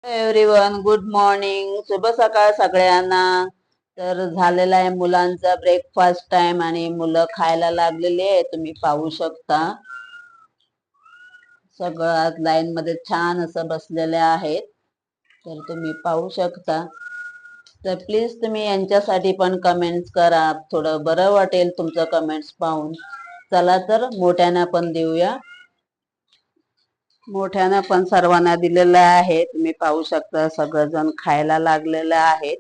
Everyone, good morning, शुभ सकाळ सगळ्यांना. तर झालेला आहे मुलांचा ब्रेकफास्ट टाइम आणि मुलं खायला लागलेली आहे. तुम्ही पाहू शकता सगळं आज लाईन मध्ये छान असं बसलेले आहेत. तर तुम्ही पाहू शकता. तर प्लीज तुम्ही यांच्यासाठी पण कमेंट्स करा, थोडं बरं वाटेल तुमचं कमेंट्स पाहून. चला तर मोठ्यानं पण देऊया. मोठ्यानं पण सर्वांना दिलेलं आहे. तुम्ही पाहू शकता सगळेजण खायला लागलेलं आहेत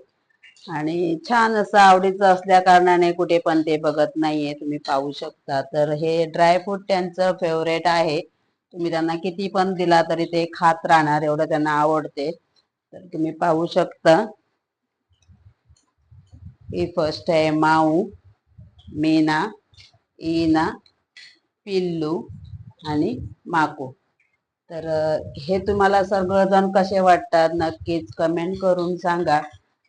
आणि छान असं आवडीचं असल्या कारणाने कुठे पण ते बघत नाहीये. तुम्ही पाहू शकता. तर हे ड्रायफ्रूट त्यांचं फेवरेट आहे. तुम्ही त्यांना किती पण दिला तरी ते खात राहणार, एवढं त्यांना आवडते. तर तुम्ही पाहू शकता. ही फर्स्ट आहे माऊ, मीना, ईना, पिल्लू आणि माकू. तर हे तुम्हाला सगळेजण कसे वाटतात नक्कीच कमेंट करून सांगा.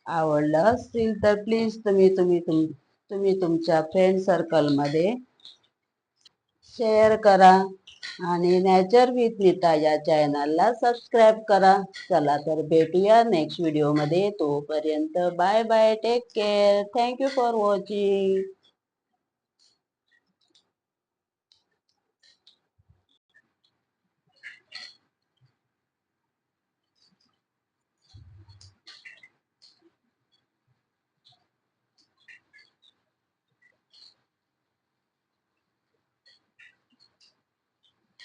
आवडलं असतील तर प्लीज तुम्ही तुमच्या फ्रेंड सर्कल मध्ये शेअर करा आणि नेचर विथ नीता या चॅनलला सबस्क्राईब करा. चला तर भेटूया नेक्स्ट व्हिडिओ मध्ये. तोपर्यंत bye bye, take care, thank you for watching.